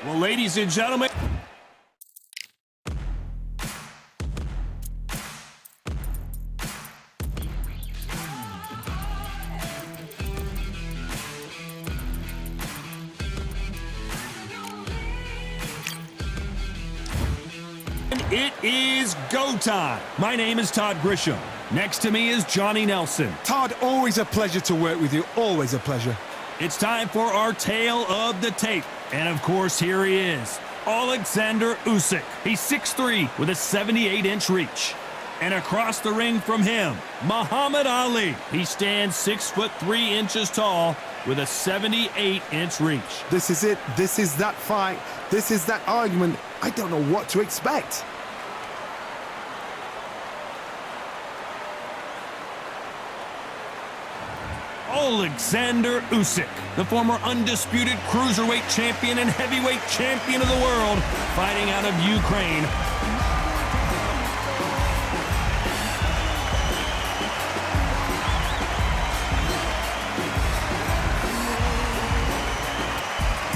Well, ladies and gentlemen, it is go time. My name is Todd Grisham. Next to me is Johnny Nelson. Todd, always a pleasure to work with you. Always a pleasure. It's time for our tale of the tape. And of course, here he is, Oleksandr Usyk. He's 6'3" with a 78-inch reach. And across the ring from him, Muhammad Ali. He stands 6'3" tall with a 78-inch reach. This is it. This is that fight. This is that argument. I don't know what to expect. Oleksandr Usyk, the former undisputed cruiserweight champion and heavyweight champion of the world, fighting out of Ukraine.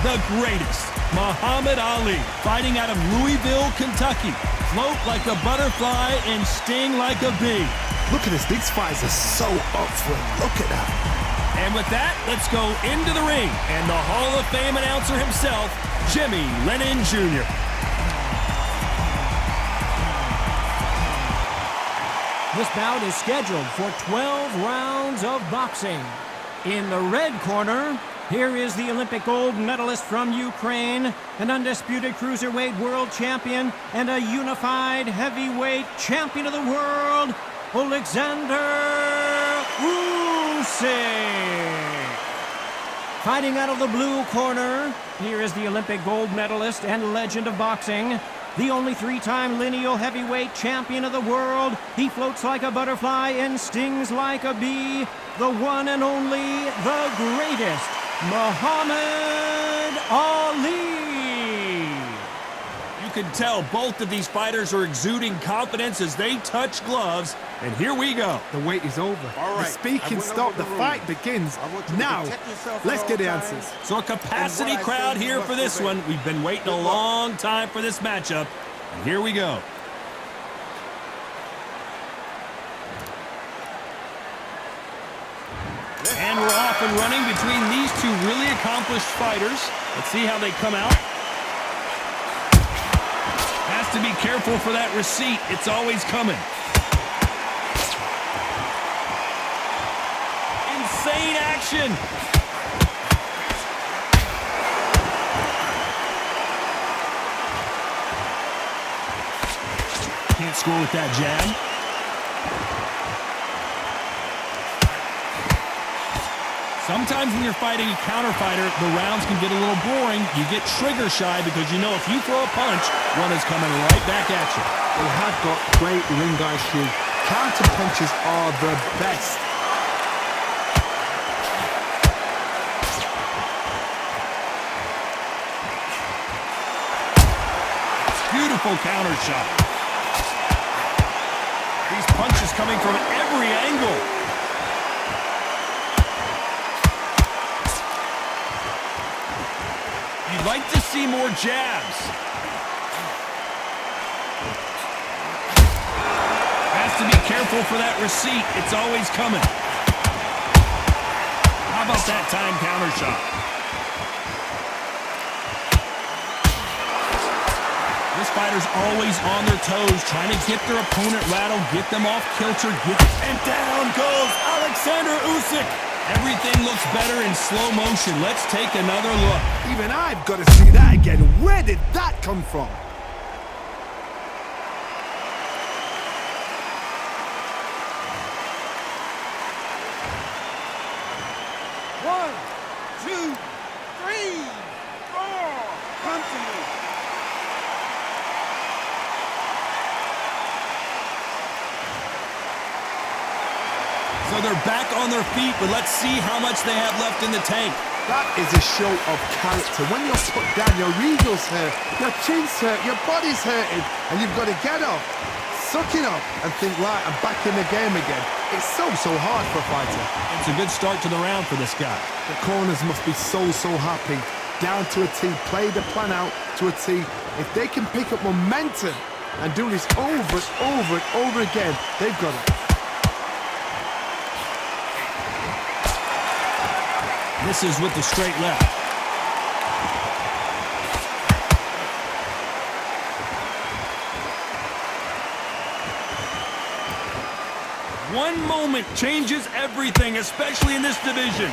The greatest, Muhammad Ali, fighting out of Louisville, Kentucky. Float like a butterfly and sting like a bee. Look at this. These fights are so up for it. Look at that. And with that, let's go into the ring. And the Hall of Fame announcer himself, Jimmy Lennon Jr. This bout is scheduled for 12 rounds of boxing. In the red corner, here is the Olympic gold medalist from Ukraine, an undisputed cruiserweight world champion, and a unified heavyweight champion of the world, Oleksandr Usyk. Fighting out of the blue corner, here is the Olympic gold medalist and legend of boxing, the only three-time lineal heavyweight champion of the world. He floats like a butterfly and stings like a bee, the one and only, the greatest, Muhammad Ali. You can tell both of these fighters are exuding confidence as they touch gloves. And here we go. The wait is over. All right. The speaking stopped. The fight begins. Now, let's get the answers. So a capacity crowd here for this one. We've been waiting a long time for this matchup. And here we go. And we're off and running between these two really accomplished fighters. Let's see how they come out. Has to be careful for that receipt. It's always coming. Insane action. Can't score with that jab. Sometimes when you're fighting a counter fighter, the rounds can get a little boring. You get trigger shy because you know if you throw a punch, one is coming right back at you. They have got great ring IQ. Counter punches are the best. Beautiful counter shot. These punches coming from every angle. You'd like to see more jabs. Has to be careful for that receipt. It's always coming. How about that time counter shot? This fighter's always on their toes, trying to get their opponent rattled, get them off kilter, and down goes Oleksandr Usyk. Everything looks better in slow motion. Let's take another look. Even I've got to see that again. Where did that come from? One, two, three, four. Come to me. So they're back on their feet, but let's see how much they have left in the tank. That is a show of character. When you're put down, your eagles hurt, your chin's hurt, your body's hurting, and you've got to get up, suck it up, and think, right, I'm back in the game again. It's so hard for a fighter. It's a good start to the round for this guy. The corners must be so happy. down to a T. Play the plan out to a T. If they can pick up momentum and do this over and over and over again, they've got it. Misses with the straight left. One moment changes everything, especially in this division.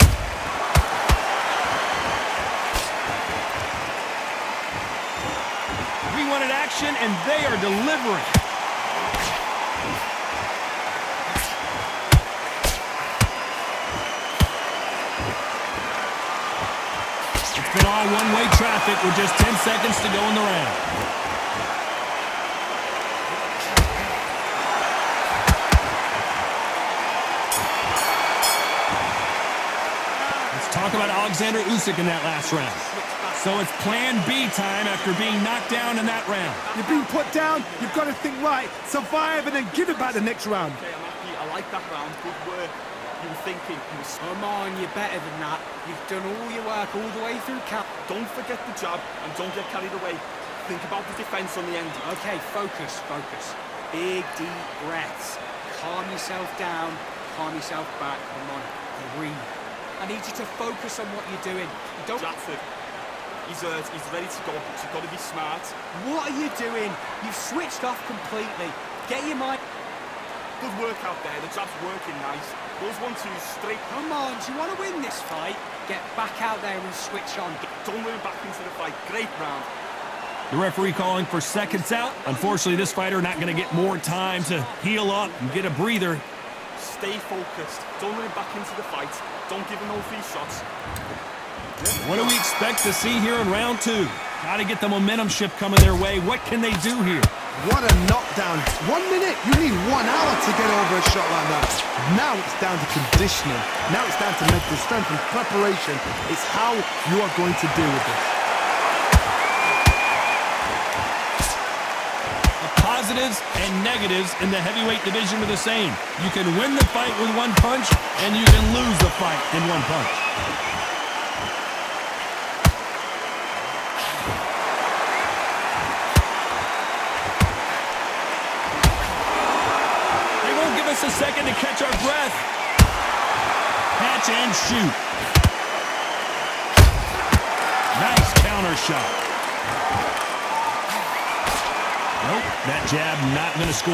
We wanted action, and they are delivering. It's been all one-way traffic with just 10 seconds to go in the round. Talk about Oleksandr Usyk in that last round. So it's plan B time after being knocked down in that round. You've been put down, you've got to think right, survive and then give it back the next round. Okay, I'm happy. I like that round. Good work. You were thinking. Come on, you're better than that. You've done all your work all the way through camp. Don't forget the jab and don't get carried away. Think about the defense on the end. Okay, focus, focus. Big, deep breaths. Calm yourself down. Calm yourself back. Come on, breathe. I need you to focus on what you're doing. You don't... Jackson, he's ready to go, but you've got to be smart. What are you doing? You've switched off completely. Get your mind... Good work out there. The jab's working nice. Those 1-2s straight. Come on, do you want to win this fight? Get back out there and switch on. Don't move back into the fight. Great round. The referee calling for seconds out. Unfortunately, this fighter not going to get more time to heal up and get a breather. Stay focused. Don't move back into the fight. Don't give him no free shots. What do we expect to see here in round two? Got to get the momentum shift coming their way. What can they do here? What a knockdown. 1 minute, you need 1 hour to get over a shot like that. Now it's down to conditioning. Now it's down to mental strength and preparation. It's how you are going to deal with this. Positives and negatives in the heavyweight division are the same. You can win the fight with 1 punch, and you can lose the fight in 1 punch. They won't give us a second to catch our breath. Catch and shoot. Nice counter shot. Nope, that jab not going to score.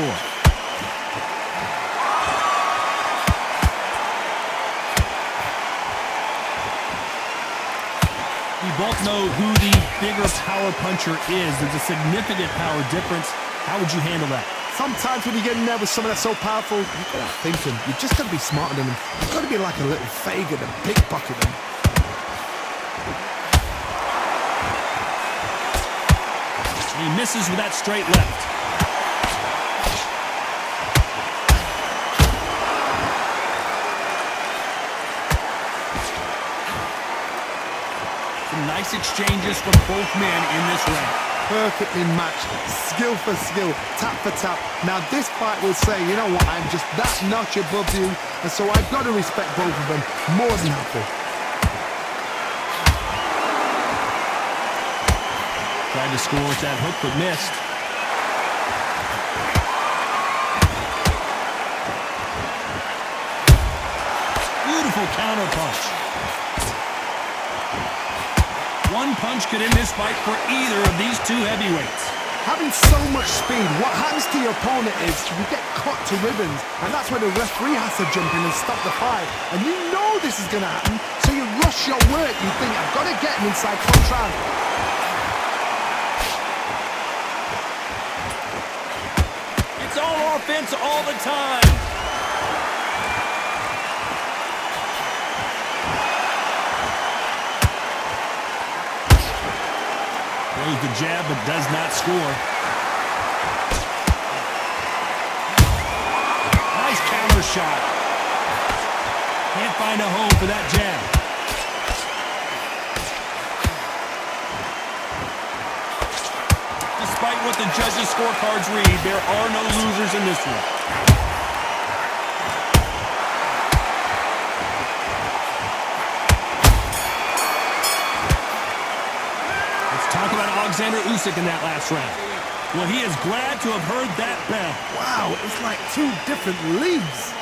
We both know who the bigger power puncher is. There's a significant power difference. How would you handle that? Sometimes when you get in there with someone that's so powerful, you've got to think him. You've just got to be smarter than him. You've got to be like a little faggot and pickpocket him. He misses with that straight left. Some nice exchanges from both men in this round. Perfectly matched, skill for skill, tap for tap. Now this fight will say, you know what, I'm just that notch above you, and so I've got to respect both of them more than happy. Tried to score with that hook, but missed. Beautiful counter punch. 1 punch could end this fight for either of these 2 heavyweights. Having so much speed, what happens to your opponent is you get cut to ribbons, and that's where the referee has to jump in and stop the fight. And you know this is going to happen, so you rush your work. You think, I've got to get him inside contract. It's all offense all the time. Throws the jab, but does not score. Nice counter shot. Can't find a home for that jab. Despite what the judges' scorecards read, there are no losers in this one. Oleksandr Usyk in that last round? Well, he is glad to have heard that bell. Wow, it's like two different leagues.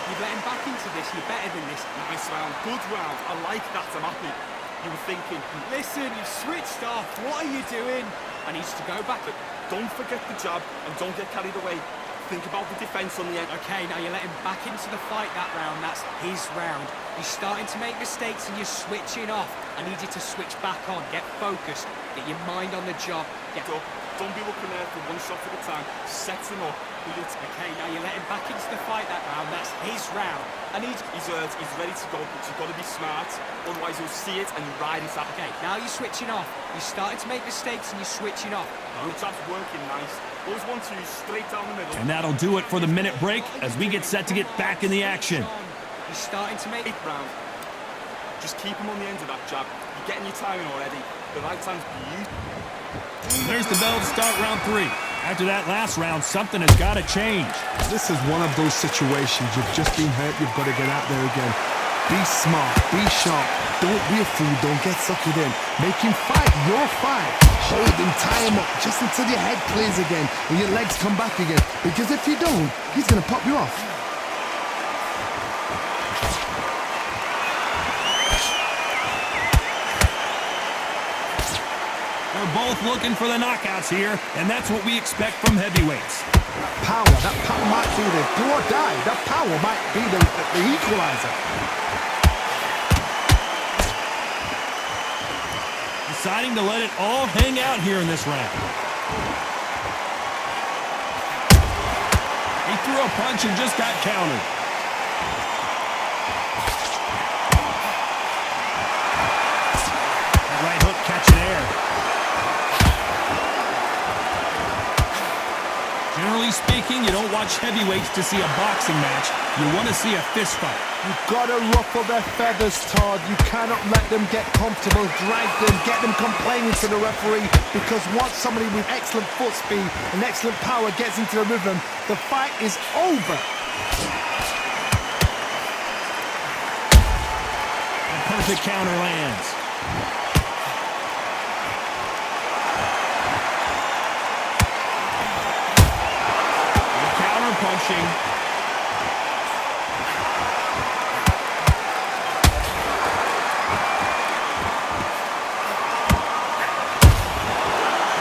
You've let him back into this. You're better than this. Nice round, good round. I like that, I'm happy. You were thinking, Listen, you've switched off. What are you doing? I need you to go back. don't forget the jab and don't get carried away. Think about the defense on the end. Okay, now you let him back into the fight that round. That's his round. He's starting to make mistakes and you're switching off. I need you to switch back on. Get focused. Get your mind on the job. Get Up. Don't be looking there for one shot at a time. Set him up. Okay, now you let him back into the fight that round. That's his round. I need... He's hurt, he's ready to go, but you've got to be smart. Otherwise you'll see it and you ride it out. Okay, now you're switching off. You're starting to make mistakes and you're switching off. The jab's working nice. Those 1-2s straight down the middle. And that'll do it for the minute break as we get set to get back in the action. He's starting to make... 8th round. Just keep him on the end of that jab. You're getting your timing already. The right time's beautiful. There's the bell to start round 3. After that last round, something has got to change. This is one of those situations. You've just been hurt. You've got to get out there again. Be smart. Be sharp. Don't be a fool. Don't get suckered in. Make him fight your fight. Hold him, tie him up just until your head clears again and your legs come back again. Because if you don't, he's going to pop you off. They're both looking for the knockouts here, and that's what we expect from heavyweights. That power might be the do or die. That power might be the equalizer. Deciding to let it all hang out here in this round. He threw a punch and just got countered. That right hook catching air. Generally speaking, you don't watch heavyweights to see a boxing match. You want to see a fist fight. You've got to ruffle their feathers, Todd. You cannot let them get comfortable, drag them, get them complaining to the referee, because once somebody with excellent foot speed and excellent power gets into the rhythm, the fight is over. A perfect counter lands. Punching.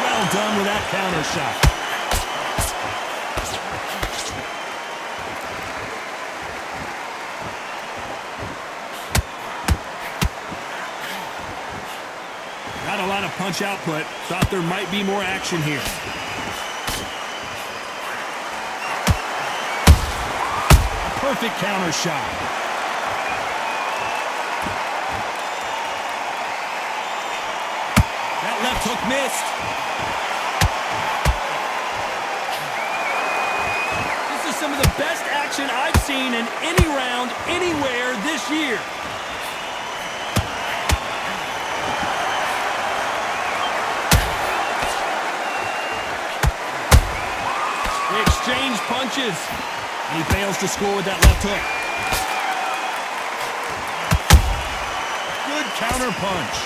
Well done with that counter shot. Not a lot of punch output. Thought there might be more action here. Perfect counter shot. That left hook missed. This is some of the best action I've seen in any round, anywhere this year. They exchange punches. And he fails to score with that left hook. Good counter punch.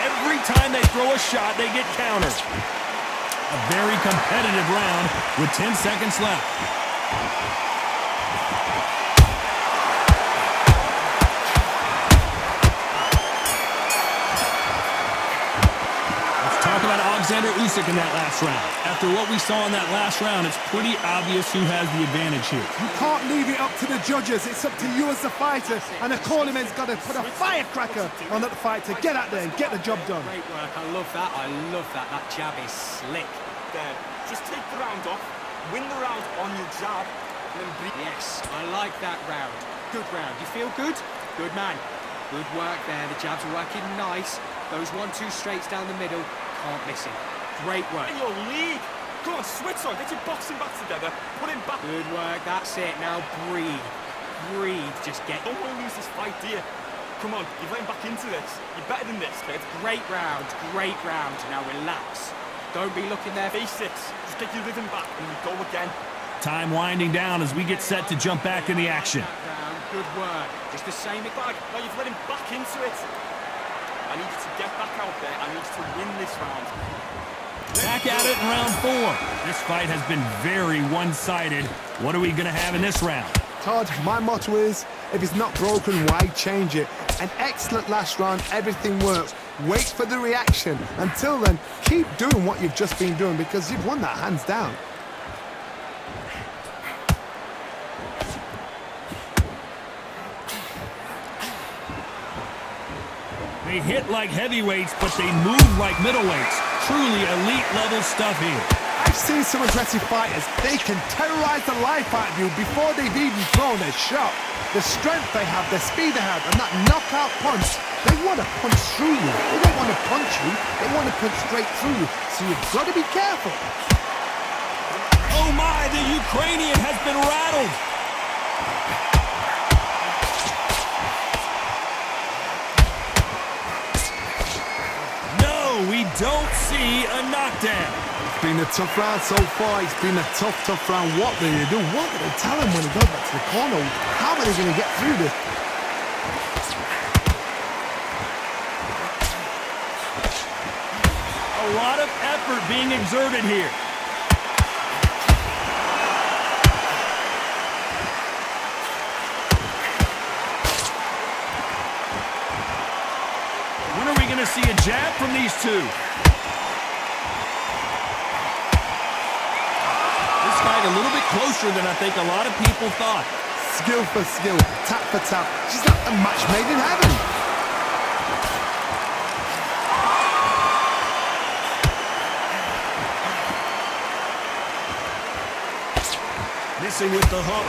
Every time they throw a shot, they get countered. A very competitive round with 10 seconds left. Oleksandr Usyk in that last round. After what we saw in that last round, it's pretty obvious who has the advantage here. You can't leave it up to the judges. It's up to you as the fighter. And the cornerman's got to put a firecracker on that fight to get out there and get the job done. Great work. I love that. I love that. That jab is slick. There. Just take the round off. Win the round on your jab. And then breathe. Yes, I like that round. Good round. You feel good? Good man. Good work there. The jab's working nice. Those 1-2 straights down the middle. Can't miss him. Great work. In your league. Come on, switch on. Get your boxing back together. Put him back. Good work. That's it. Now breathe. Breathe. Just get... Don't want to lose this fight, do you? Come on, you're getting back into this. You're better than this, kid. Great round. Great round. Now relax. Don't be looking there. Basics. Just get your rhythm back and we go again. Time winding down as we get set to jump back in the action. Good work. Just the same. Back. Now you've let him back into it. I need you to get back out there. I need you to win this round. Back at it in round 4. This fight has been very one-sided. What are we going to have in this round? Todd, my motto is, if it's not broken, why change it? An excellent last round, everything works. Wait for the reaction. Until then, keep doing what you've just been doing because you've won that hands down. They hit like heavyweights, but they move like middleweights. Truly elite-level stuff here. I've seen some aggressive fighters. They can terrorize the life out of you before they've even thrown a shot. The strength they have, the speed they have, and that knockout punch, they want to punch through you. They don't want to punch you. They want to punch straight through you. So you've got to be careful. Oh my, the Ukrainian has been rattled. No, we don't see a knockdown. It's been a tough round so far. It's been a tough round. What do they do? What do they tell him when he goes back to the corner? How are they going to get through this? A lot of effort being exerted here. When are we going to see a jab from these two? This fight a little bit closer than I think a lot of people thought. Skill for skill, tap for tap. She's like a match made in heaven. Missing with the hook.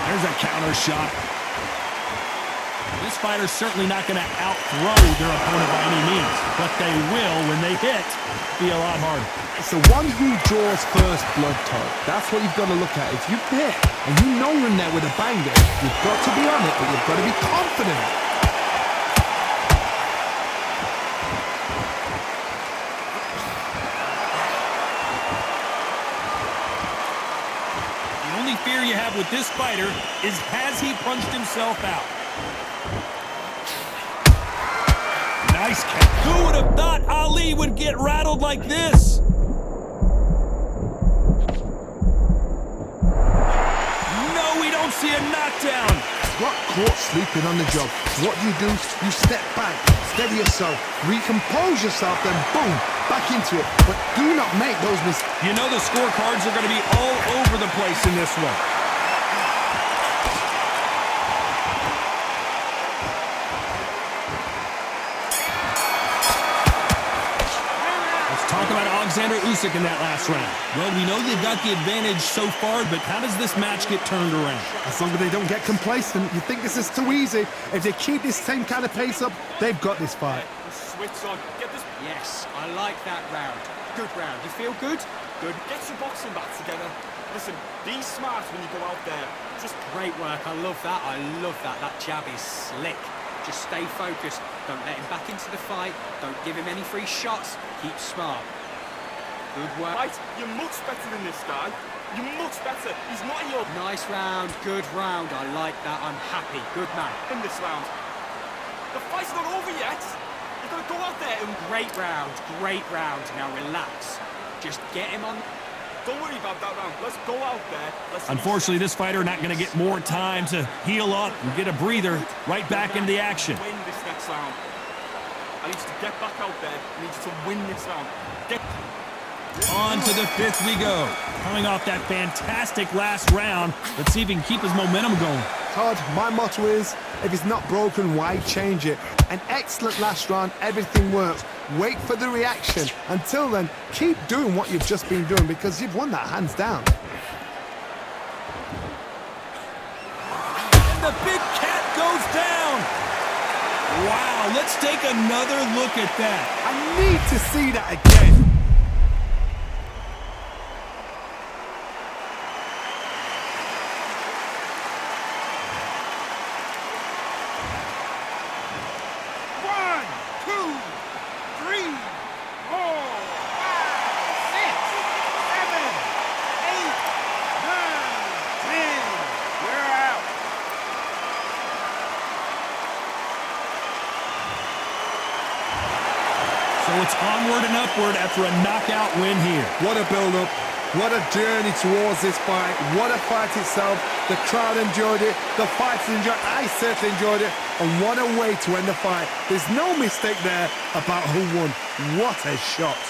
There's a counter shot. This fighter's certainly not going to out-throw their opponent by any means, but they will, when they hit, be a lot harder. It's the one who draws first blood, Todd. That's what you've got to look at. If you hit and you know you're in there with a banger, you've got to be on it, but you've got to be confident. The only fear you have with this fighter is, has he punched himself out? Nice kick. Who would have thought Ali would get rattled like this? No, we don't see a knockdown. Got caught sleeping on the job. What do? You step back, steady yourself, recompose yourself, then boom, back into it. But do not make those mistakes. You know the scorecards are going to be all over the place in this one. Talk about Oleksandr Usyk in that last round. Well, we know they've got the advantage so far, but how does this match get turned around? As long as they don't get complacent, you think this is too easy. If they keep this same kind of pace up, they've got this fight. Switch on. Get this. Yes, I like that round. Good round. You feel good? Good. Get your boxing back together. Listen, be smart when you go out there. Just Great work. I love that. I love that. That jab is slick. Just stay focused. Don't let him back into the fight. Don't give him any free shots. Keep smart. Good work. right. You're much better than this guy. You're much better. He's not in your Nice round. Good round. I like that. I'm happy. Good man. in this round. The fight's not over yet. You've got to go out there and Great round. Great round. Now relax. Just get him on. don't worry about that round. Let's go out there. Let's Unfortunately, this fighter not going to get more time to heal up and get a breather right back into the action. Win this next round. I need you to get back out there. I need you to win this round. Get. On to the 5th we go. Coming off that fantastic last round, let's see if he can keep his momentum going. Todd, my motto is, if it's not broken, why change it? An excellent last round, everything works. Wait for the reaction. Until then, keep doing what you've just been doing because you've won that hands down. And the big cat goes down. Wow, let's take another look at that. I need to see that again. One, two, three, four, five, six, seven, eight, nine, 10. We're out. So it's onward and upward after a knockout win here. What a build-up. What a journey towards this fight. What a fight itself. The crowd enjoyed it. The fighters enjoyed it. I certainly enjoyed it. And what a way to end the fight. There's no mistake there about who won. What a shot.